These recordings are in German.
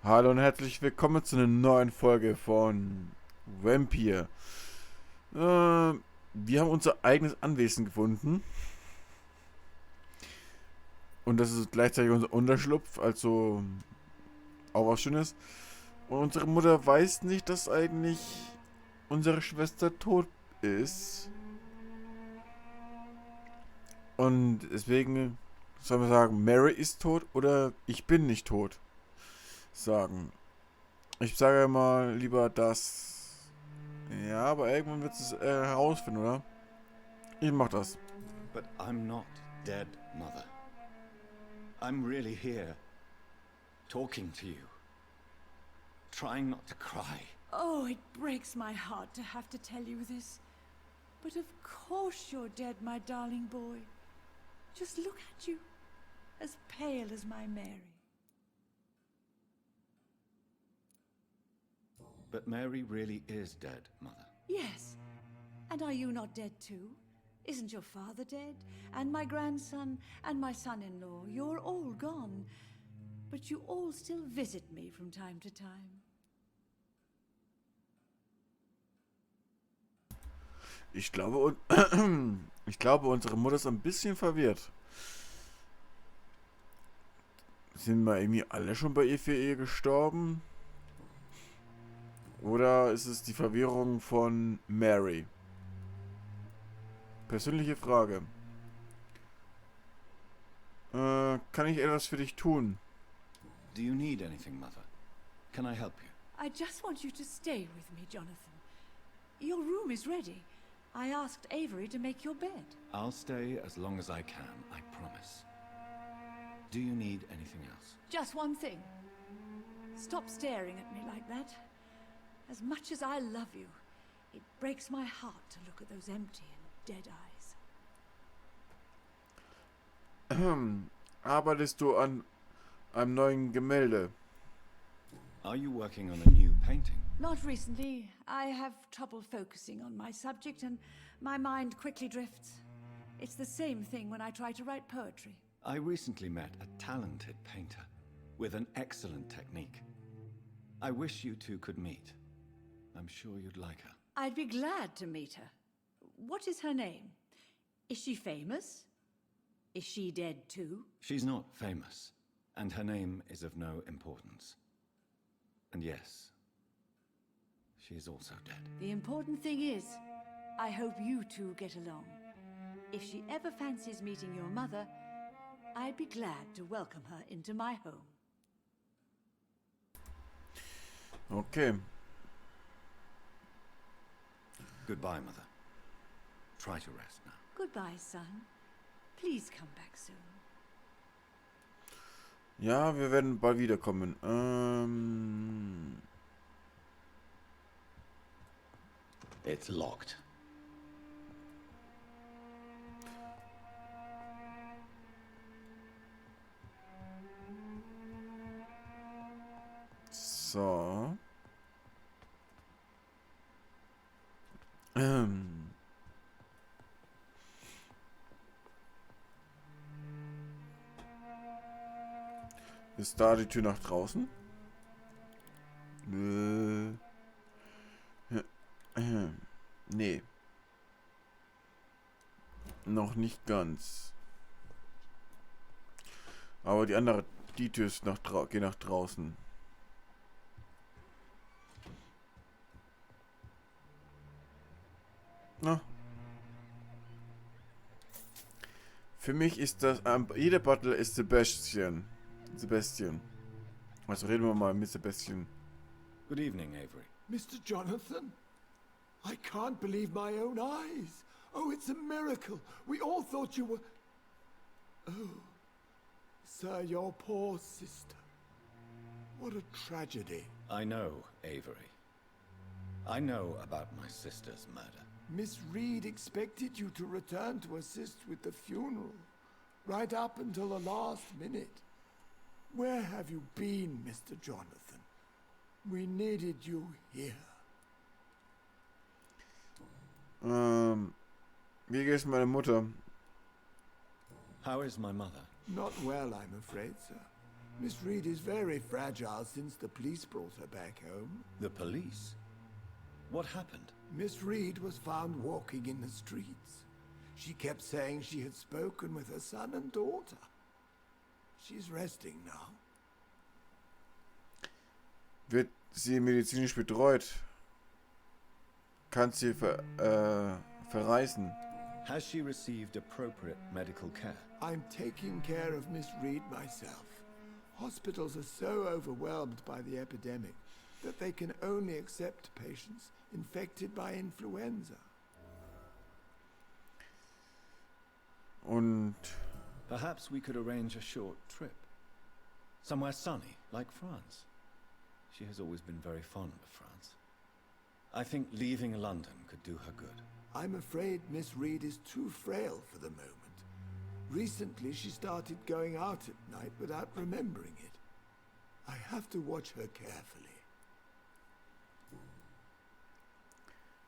Hallo und herzlich willkommen zu einer neuen Folge von Vampyr. Wir haben unser eigenes Anwesen gefunden. Und das ist gleichzeitig unser Unterschlupf, also auch was Schönes. Und unsere Mutter weiß nicht, dass eigentlich unsere Schwester tot ist. Und deswegen sollen wir sagen, Mary ist tot oder ich bin nicht tot. Sagen. Ich sage mal lieber das. Ja, aber irgendwann wird es herausfinden, oder? Ich mach das. But I'm not dead, Mother. I'm really here, talking to you, trying not to cry. Oh, it breaks my heart to have to tell you this. But of course you're dead, my darling boy. Just look at you, as pale as my Mary. But Mary really is dead, Mother. Yes. And are you not dead too? Isn't your father dead? And my grandson, and my son-in-law, you're all gone. But you all still visit me from time to time. Ich glaube, ich glaube, unsere Mutter ist ein bisschen verwirrt. Sind wir irgendwie alle schon bei ihr für Ehe gestorben? Oder ist es die Verwirrung von Mary? Persönliche Frage. Kann ich etwas für dich tun? Do you need anything, Mother? Can I help you? I just want you to stay with me, Jonathan. Your room is ready. I asked Avery to make your bed. I'll stay as long as I can, I promise. Do you need anything else? Just one thing. Stop staring at me like that. As much as I love you, it breaks my heart to look at those empty and dead eyes. Arbeitest du an einem neuen Gemälde? Are you working on a new painting? Not recently. I have trouble focusing on my subject and my mind quickly drifts. It's the same thing when I try to write poetry. I recently met a talented painter with an excellent technique. I wish you two could meet. I'm sure you'd like her. I'd be glad to meet her. What is her name? Is she famous? Is she dead too? She's not famous, and her name is of no importance. And yes, she is also dead. The important thing is, I hope you two get along. If she ever fancies meeting your mother, I'd be glad to welcome her into my home. Okay. Goodbye, Mother. Try to rest now. Goodbye, son. Please come back soon. Ja, wir werden bald wiederkommen. It's locked. So. Ist da die Tür nach draußen? Nee. Noch nicht ganz. Aber die Tür ist geht nach draußen. Na. Für mich ist das, jeder Butler ist Sebastian. Also reden wir mal mit Sebastian. Good evening, Avery. Mr. Jonathan? I can't believe my own eyes. Oh, it's a miracle. We all thought you were... Oh, sir, your poor sister. What a tragedy. I know, Avery. I know about my sister's murder. Miss Reid expected you to return to assist with the funeral, right up until the last minute. Where have you been, Mr. Jonathan? We needed you here. Wie geht's meiner Mutter? How is my mother? Not well, I'm afraid, sir. Miss Reid is very fragile since the police brought her back home. The police? What happened? Miss Reid was found walking in the streets. She kept saying she had spoken with her son and daughter. She's resting now. Wird sie medizinisch betreut? Kann sie verreisen? Has she received appropriate medical care? I'm taking care of Miss Reid myself. Hospitals are so overwhelmed by the epidemic that they can only accept patients infected by influenza. Und Perhaps we could arrange a short trip. Somewhere sunny, like France. She has always been very fond of France. I think leaving London could do her good. I'm afraid Miss Reid is too frail for the moment. Recently she started going out at night without remembering it. I have to watch her carefully.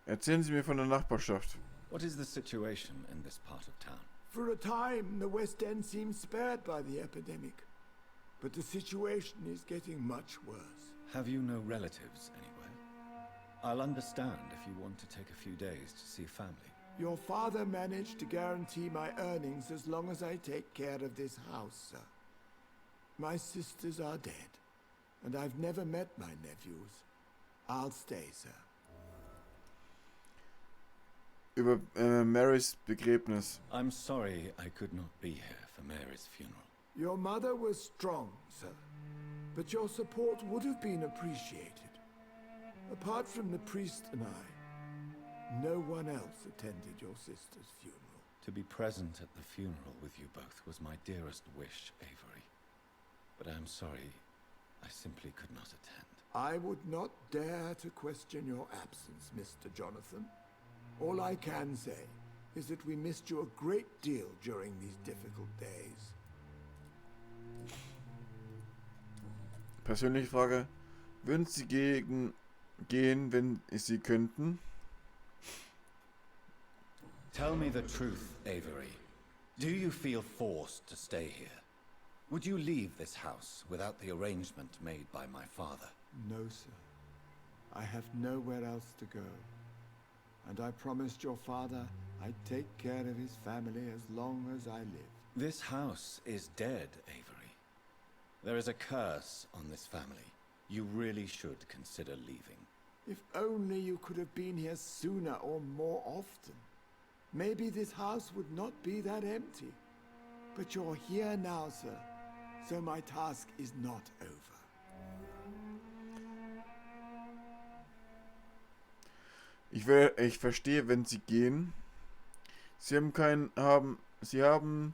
erzählen Sie mir von der Nachbarschaft. What is the situation in this part of town? For a time, the West End seemed spared by the epidemic. But the situation is getting much worse. Have you no relatives anywhere? I'll understand if you want to take a few days to see family. Your father managed to guarantee my earnings as long as I take care of this house, sir. My sisters are dead, and I've never met my nephews. I'll stay, sir. Über Marys Begräbnis. I'm sorry I could not be here for Mary's funeral. Your mother was strong, sir, but your support would have been appreciated. Apart from the priest and I, no one else attended your sister's funeral. To be present at the funeral with you both was my dearest wish, Avery. But I am sorry, I simply could not attend. I would not dare to question your absence, Mr. Jonathan. All I can say is that we missed you a great deal during these difficult days. Persönliche Frage. Würden Sie gehen, wenn Sie könnten? Tell me the truth, Avery. Do you feel forced to stay here? Would you leave this house without the arrangement made by my father? No, sir. I have nowhere else to go. And I promised your father I'd take care of his family as long as I live. This house is dead, Avery. There is a curse on this family. You really should consider leaving. If only you could have been here sooner or more often. Maybe this house would not be that empty. But you're here now, sir, so my task is not over. Ich verstehe, wenn Sie gehen. Sie haben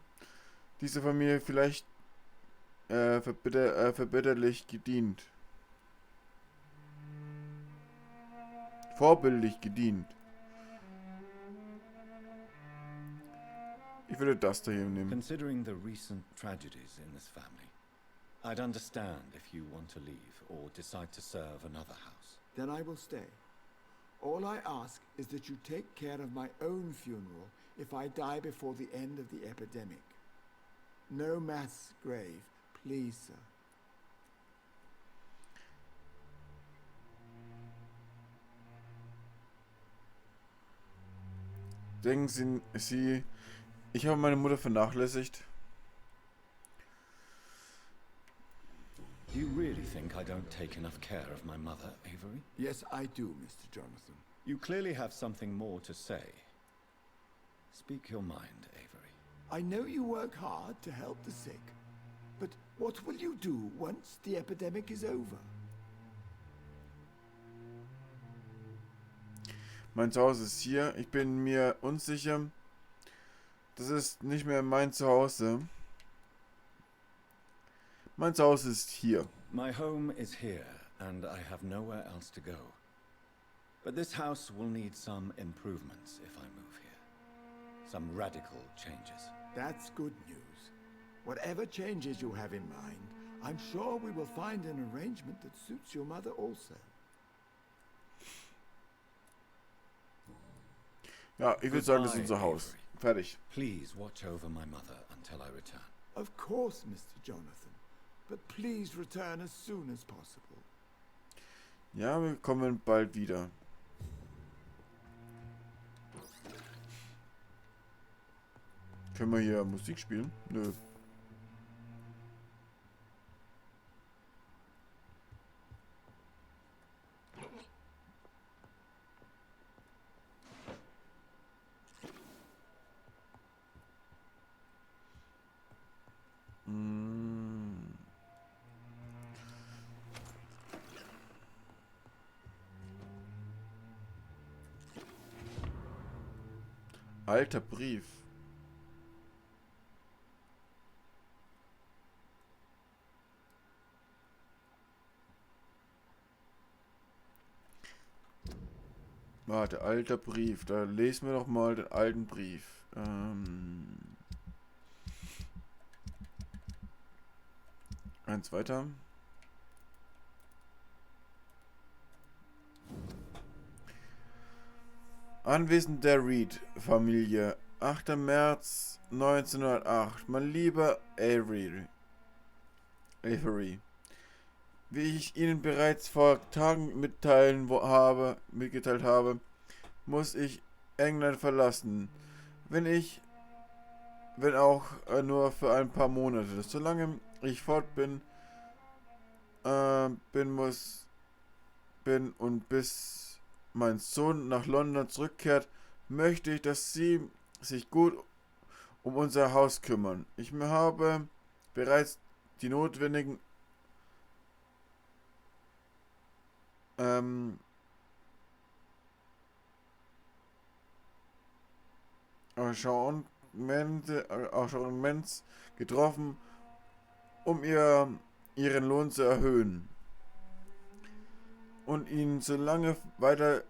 diese Familie vielleicht verbitterlich gedient. Vorbildlich gedient. Ich würde das da hier nehmen. Considering the recent tragedies in this family, I'd understand if you want to leave or decide to serve another house. Then I will stay. All I ask is that you take care of my own funeral if I die before the end of the epidemic. No mass grave, please, sir. Denken Sie, ich habe meine Mutter vernachlässigt? Do you really think I don't take enough care of my mother, Avery? Yes, I do, Mr. Jonathan. You clearly have something more to say. Speak your mind, Avery. I know you work hard to help the sick, but what will you do once the epidemic is over? Mein Zuhause ist hier. Ich bin mir unsicher. Das ist nicht mehr mein Zuhause. Mein Zuhause ist hier. My home is here, and I have nowhere else to go. But this house will need some improvements if I move here. Some radical changes. That's good news. Whatever changes you have in mind, I'm sure we will find an arrangement that suits your mother also. Ja, ich würde sagen, das ist unser Haus. Fertig. Please watch over my mother until I return. Of course, Mr. Jonathan. but please return as soon as possible. Ja, wir kommen bald wieder. Können wir hier Musik spielen? Nö. Alter Brief. Warte, alter Brief. Da lesen wir doch mal den alten Brief. Eins weiter. Anwesen der Reid-Familie. 8. März 1908. Mein lieber Avery. Wie ich Ihnen bereits vor Tagen mitgeteilt habe, muss ich England verlassen. Wenn auch nur für ein paar Monate. Solange ich fort bin, bis mein Sohn nach London zurückkehrt, möchte ich, dass Sie sich gut um unser Haus kümmern. Ich habe bereits die notwendigen Arrangements getroffen, um ihren Lohn zu erhöhen und ihnen so lange weiter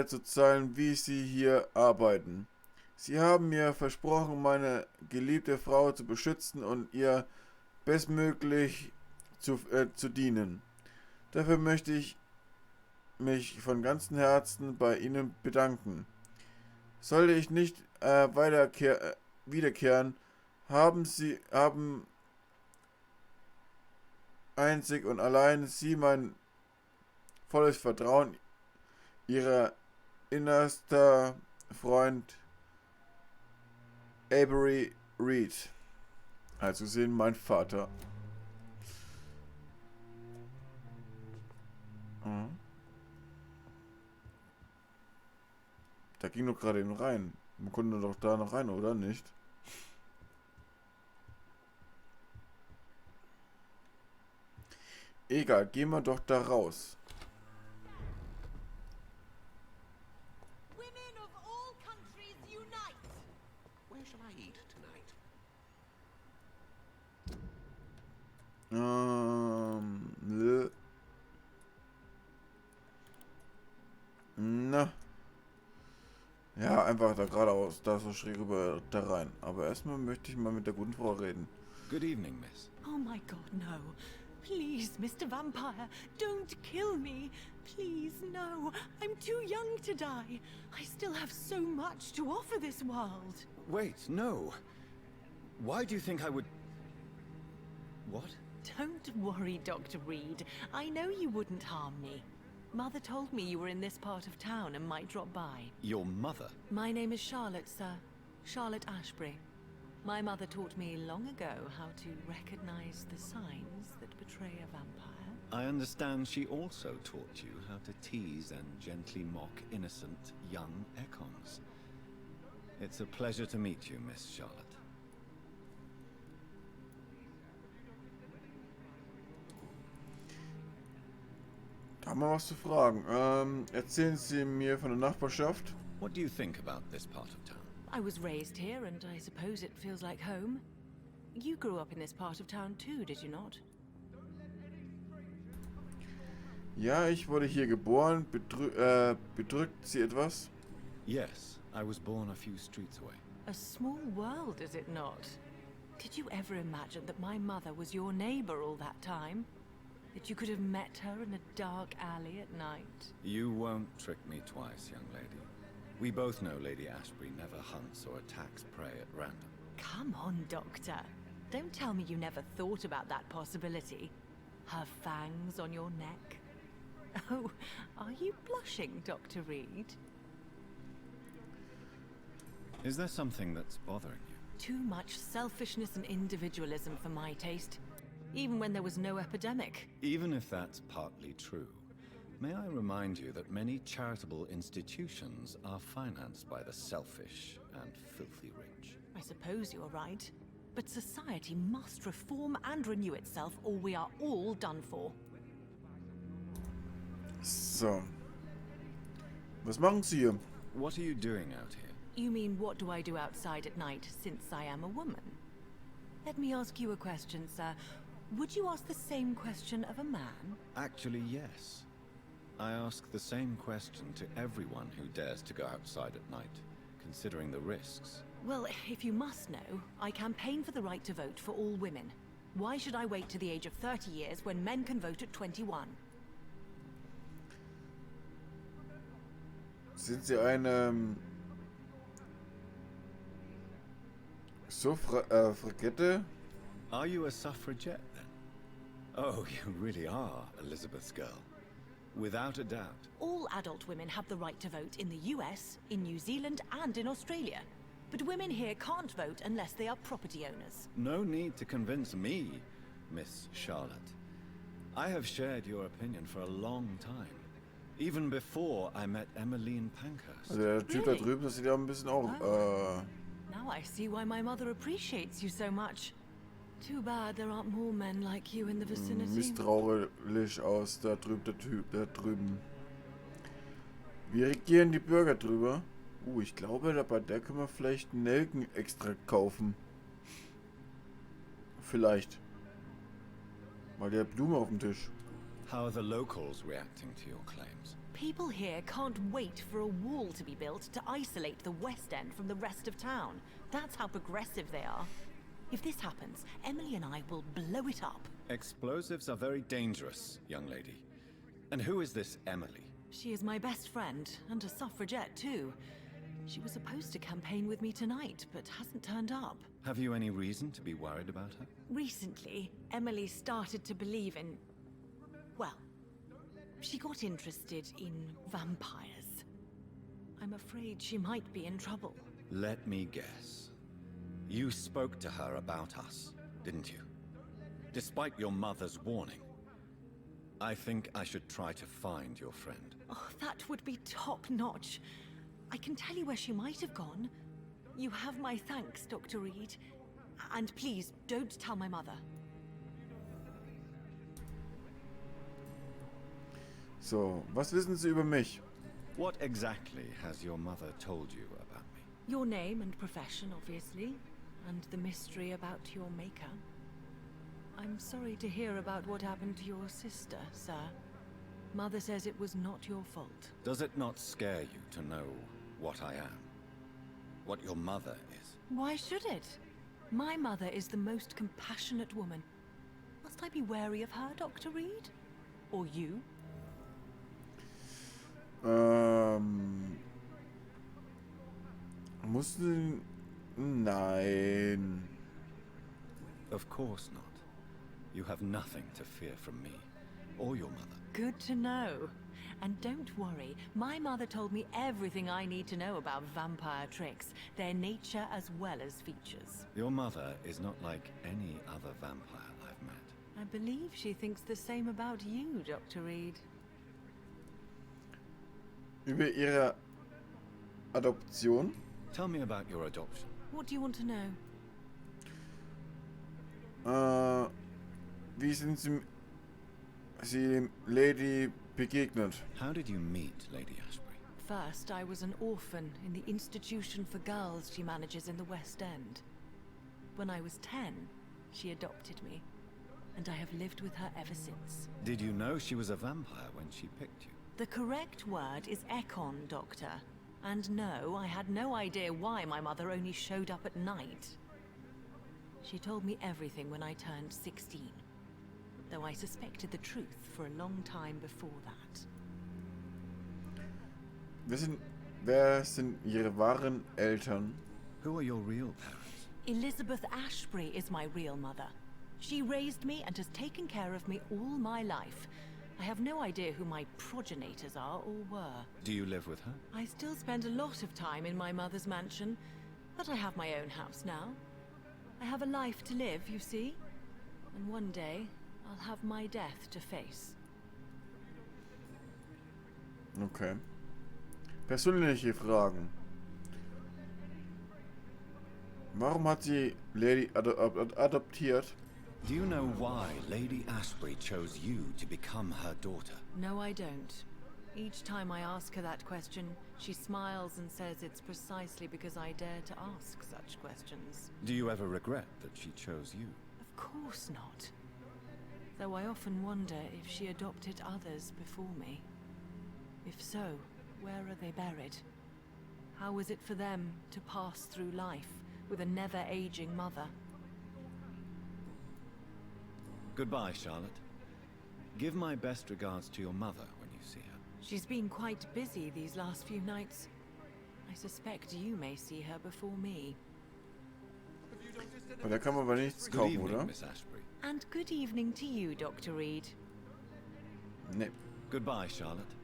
zu zahlen, wie sie hier arbeiten. Sie haben mir versprochen, meine geliebte Frau zu beschützen und ihr bestmöglich zu dienen. Dafür möchte ich mich von ganzem Herzen bei Ihnen bedanken. Sollte ich nicht wiederkehren, haben einzig und allein Sie mein volles Vertrauen, Ihr innerster Freund Avery Reid. Also sehen mein Vater. Da ging doch gerade eben rein. Man konnte doch da noch rein, oder nicht? Egal, gehen wir doch da raus. Women of all countries unite. Where shall I eat tonight? Na. Ja, einfach da geradeaus, da so schräg rüber da rein. Aber erstmal möchte ich mal mit der guten Frau reden. Good evening, miss. Oh my god, no. Please, Mr. Vampire, don't kill me. Please, no. I'm too young to die. I still have so much to offer this world. Wait, no. Why do you think I would... What? Don't worry, Dr. Reid. I know you wouldn't harm me. Mother told me you were in this part of town and might drop by. Your mother? My name is Charlotte, sir. Charlotte Ashbury. My mother taught me long ago how to recognize the signs that betray a vampire. I understand she also taught you how to tease and gently mock innocent young Ekons. It's a pleasure to meet you, Miss Charlotte. Haben wir was zu fragen? Erzählen Sie mir von der Nachbarschaft? What do you think about this part of town? I was raised here and I suppose it feels like home. You grew up in this part of town too, did you not? Ja, ich wurde hier geboren. Bedrückt Sie etwas? Yes, I was born a few streets away. A small world, is it not? Did you ever imagine that my mother was your neighbor all that time? That you could have met her in a dark alley at night? You won't trick me twice, young lady. We both know Lady Ashbury never hunts or attacks prey at random. Come on, Doctor. Don't tell me you never thought about that possibility. Her fangs on your neck. Oh, are you blushing, Dr. Reid? Is there something that's bothering you? Too much selfishness and individualism for my taste. Even when there was no epidemic. Even if that's partly true, may I remind you that many charitable institutions are financed by the selfish and filthy rich. I suppose you're right. But society must reform and renew itself, or we are all done for. So. Was machen Sie hier? What are you doing out here? You mean, what do I do outside at night, since I am a woman? Let me ask you a question, sir. Would you ask the same question of a man? Actually, yes. I ask the same question to everyone who dares to go outside at night, considering the risks. Well, if you must know, I campaign for the right to vote for all women. Why should I wait to the age of 30 years when men can vote at 21? Sind Sie eine Suffragette? Are you a suffragette, then? Oh, you really are Elizabeth's girl. Without a doubt. All adult women have the right to vote in the US, in New Zealand, and in Australia. But women here can't vote unless they are property owners. No need to convince me, Miss Charlotte. I have shared your opinion for a long time. Even before I met Emmeline Pankhurst. Also der Typ da drüben, das sieht ja ein bisschen auch, Now I see why my mother appreciates you so much. Too bad there aren't more men like you in the vicinity. misstrauisch aus, da drüben, der Typ, da drüben. Wir regieren die Bürger drüber. Ich glaube, bei der können wir vielleicht einen Nelkenextrakt kaufen. Vielleicht. Mal der Blume auf dem Tisch. How are the locals reacting to your claims? People here can't wait for a wall to be built to isolate the West End from the rest of town. That's how progressive they are. If this happens, Emily and I will blow it up. Explosives are very dangerous, young lady. And who is this Emily? She is my best friend, and a suffragette too. She was supposed to campaign with me tonight, but hasn't turned up. Have you any reason to be worried about her? Recently, Emily started to believe in... well, she got interested in vampires. I'm afraid she might be in trouble. Let me guess. You spoke to her about us, didn't you? Despite your mother's warning. I think I should try to find your friend. Oh, that would be top-notch. I can tell you where she might have gone. You have my thanks, Dr. Reid. And please, don't tell my mother. So, was wissen Sie über mich? What exactly has your mother told you about me? Your name and profession, obviously. And the mystery about your maker. I'm sorry to hear about what happened to your sister, sir. Mother says it was not your fault. Does it not scare you to know what I am? What your mother is? Why should it? My mother is the most compassionate woman. Must I be wary of her, Dr. Reid? Or you? Mussten... Nein. Of course not. You have nothing to fear from me, or your mother. Good to know. And don't worry, my mother told me everything I need to know about vampire tricks, their nature as well as features. Your mother is not like any other vampire I've met. I believe she thinks the same about you, Dr. Reid. Über Ihre Adoption? Tell me about your adoption. What do you want to know? Wie sind Sie Lady begegnet? How did you meet Lady Ashbury? First, I was an orphan in the institution for girls she manages in the West End. When I was 10, she adopted me, and I have lived with her ever since. Did you know she was a vampire when she picked you? The correct word is Ekon, Doctor. And no, I had no idea why my mother only showed up at night. She told me everything when I turned 16, though I suspected the truth for a long time before that. Wer sind Ihre wahren Eltern? Who are your real parents? Elizabeth Ashbury is my real mother. She raised me and has taken care of me all my life. I have no idea who my progenitors are or were. Do you live with her? I still spend a lot of time in my mother's mansion, but I have my own house now. I have a life to live, you see. And one day, I'll have my death to face. Okay. Persönliche Fragen. Warum hat sie Lady adoptiert? Do you know why Lady Ashbury chose you to become her daughter? No, I don't. Each time I ask her that question, she smiles and says it's precisely because I dare to ask such questions. Do you ever regret that she chose you? Of course not. Though I often wonder if she adopted others before me. If so, where are they buried? How was it for them to pass through life with a never-aging mother? Goodbye, Charlotte. Give my best regards to your mother when you see her. She's been quite busy these last few nights. I suspect you may see her before me. Bei der kann man aber nichts Good kaufen, evening, oder? Miss Ashbury. And good evening to you, Dr. Reid. Ne. Goodbye, Charlotte.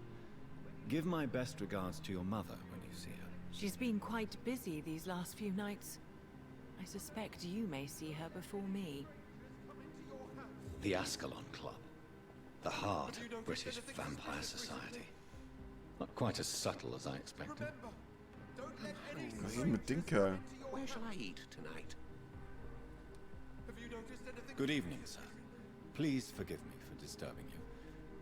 Give my best regards to your mother when you see her. She's been quite busy these last few nights. I suspect you may see her before me. The Ascalon Club. The heart of British vampire society. Not quite as subtle as I expected. Was ist mit dem Kerl? Where shall I eat tonight? Good evening, sir. Please forgive me for disturbing you.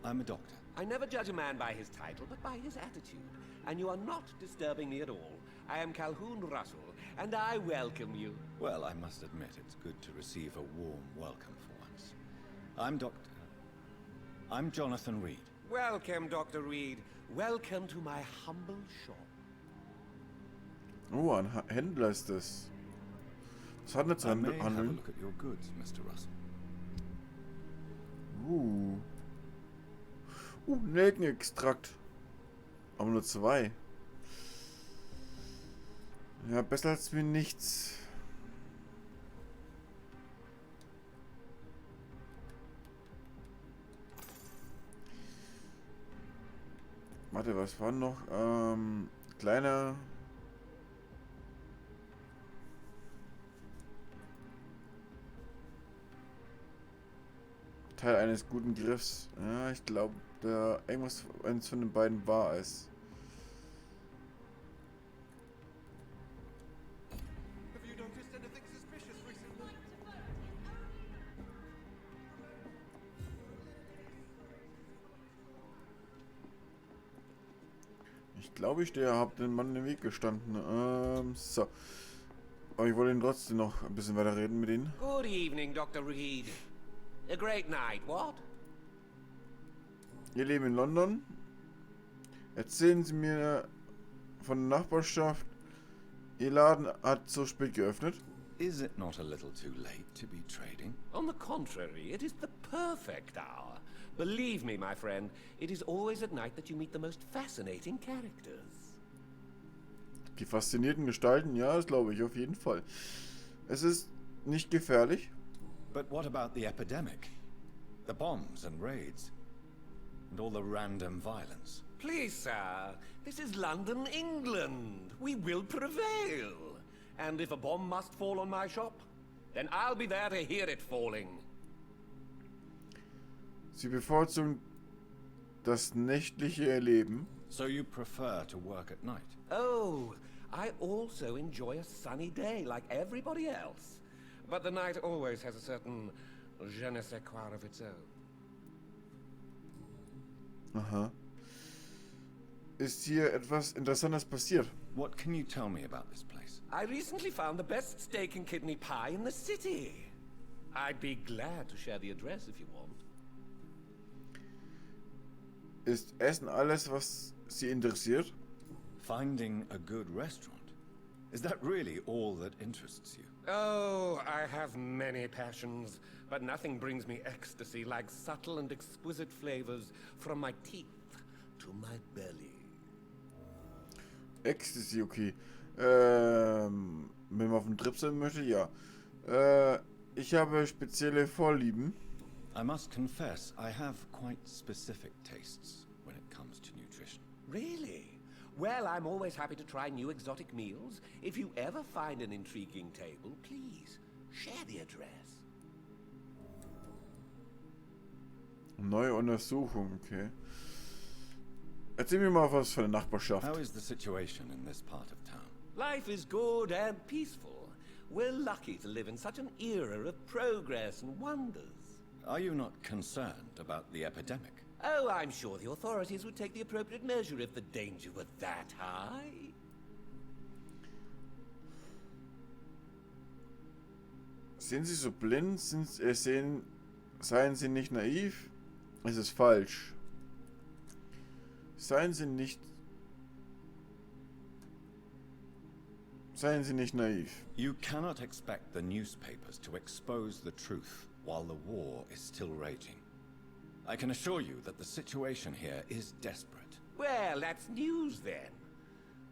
I'm a doctor. I never judge a man by his title, but by his attitude. And you are not disturbing me at all. I am Calhoun Russell, and I welcome you. Well, I must admit it's good to receive a warm welcome for once. I'm Jonathan Reid. Welcome, Dr. Reid. Welcome to my humble shop. Oh, ein Händler ist das. Was hat denn zu I may have a handeln? look at your goods, Mr. Russell. Nelkenextrakt. Aber nur 2. Ja, besser als wie nichts. Warte, was war noch? Kleiner... Teil eines guten Griffs. Ja, ich glaube, da irgendwas eines von den beiden war es. Ich glaube, ich habe den Mann im Weg gestanden. So. Aber ich wollte ihn trotzdem noch ein bisschen weiter reden mit ihnen. Good evening, Dr. Reid. A great night, what? Ihr leben in London. Erzählen Sie mir von der Nachbarschaft. Ihr Laden hat so spät geöffnet. Is it not a little too late to be trading? On the contrary, it is the perfect hour. Believe me, my friend, it is always at night that you meet the most fascinating characters. Die faszinierten Gestalten, ja, das glaube ich auf jeden Fall. Es ist nicht gefährlich. But what about the epidemic? The bombs and raids? And all the random violence? Please, sir, this is London, England. We will prevail. And if a bomb must fall on my shop, then I'll be there to hear it falling. Sie bevorzugen das nächtliche Leben. So you prefer to work at night? Oh, I also enjoy a sunny day like everybody else. But the night always has a certain je ne sais quoi of its own. Aha. Ist hier etwas Interessantes passiert? What can you tell me about this place? I recently found the best steak and kidney pie in the city. I'd be glad to share the address if you want. Ist Essen alles, was Sie interessiert? Finding a good restaurant? Is that really all that interests you? Oh, I have many passions, but nothing brings me ecstasy like subtle and exquisite flavors from my teeth to my belly. Ecstasy, okay. wenn man auf dem Trip sein möchte, ja. Ich habe spezielle Vorlieben. I must confess, I have quite specific tastes when it comes to nutrition. Really? Well, I'm always happy to try new exotic meals. If you ever find an intriguing table, please share the address. Neue Untersuchung, okay. Erzähl mir mal was von der Nachbarschaft. How is the situation in this part of town? Life is good and peaceful. We're lucky to live in such an era of progress and wonders. Are you not concerned about the epidemic? Oh, I'm sure the authorities would take the appropriate measure if the danger were that high. Sind Sie so blind? Seien Sie nicht naiv? Es ist falsch. Seien Sie nicht naiv. You cannot expect the newspapers to expose the truth while the war is still raging. I can assure you that the situation here is desperate. Well, that's news then.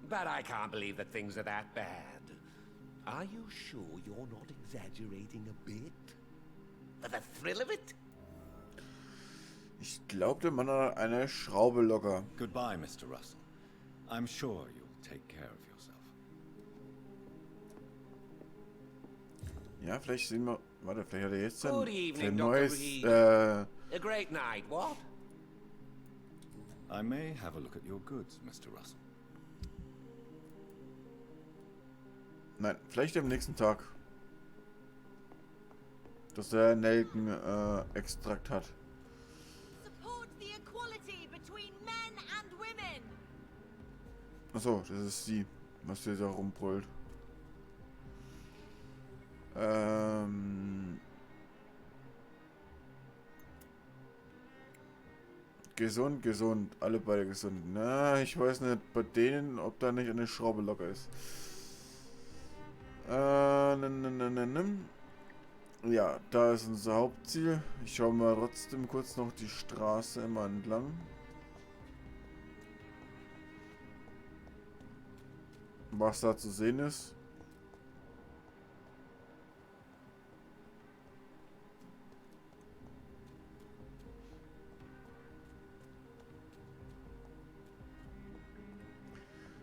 But I can't believe that things are that bad. Are you sure you're not exaggerating a bit? For the thrill of it? Ich glaube, der Mann hat eine Schraube locker. Goodbye, Mr. Russell. I'm sure you'll take care of yourself. Ja, vielleicht sehen wir... Warte, vielleicht hat er jetzt Good ein evening, neues... Dr. A great night, what? I may have a look at your goods, Mr. Russell. Nein, vielleicht am nächsten Tag. Dass er Nelken-Extrakt hat. Support the equality between men and women. Achso, das ist sie, was hier da rumbrüllt. Gesund, gesund. Alle beide gesund. Na, ich weiß nicht bei denen, ob da nicht eine Schraube locker ist. Ja, da ist unser Hauptziel. Ich schaue mal trotzdem kurz noch die Straße immer entlang. Was da zu sehen ist.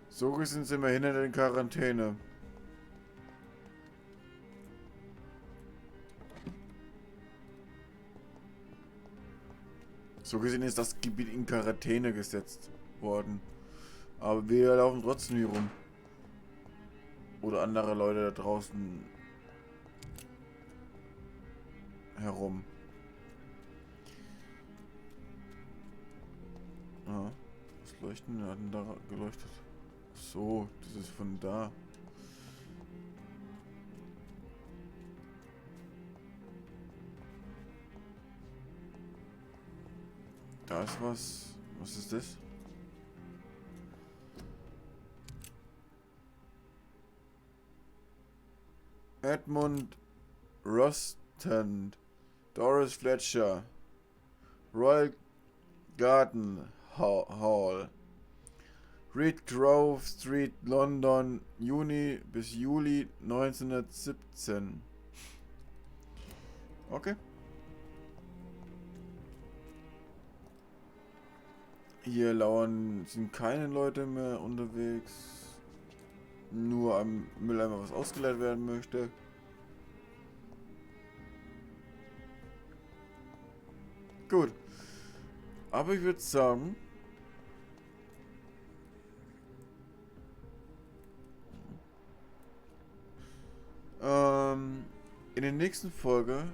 So gesehen sind wir hinter in Quarantäne. So gesehen ist das Gebiet in Quarantäne gesetzt worden. Aber wir laufen trotzdem hier rum. Oder andere Leute da draußen herum. Ah, das Leuchten hat denn da geleuchtet. So, das ist von da. Da ist was. Was ist das? Edmund Rostand, Doris Fletcher, Royal Garden Hall, Reed Grove Street, London, Juni bis Juli 1917. Okay. Hier sind keine Leute mehr unterwegs. Nur am Mülleimer, was ausgeleert werden möchte. Gut. Aber ich würde sagen... in der nächsten Folge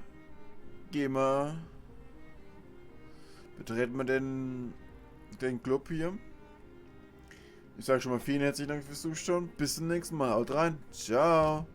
betreten wir den Club hier. Ich sage schon mal vielen herzlichen Dank fürs Zuschauen. Bis zum nächsten Mal. Haut rein. Ciao.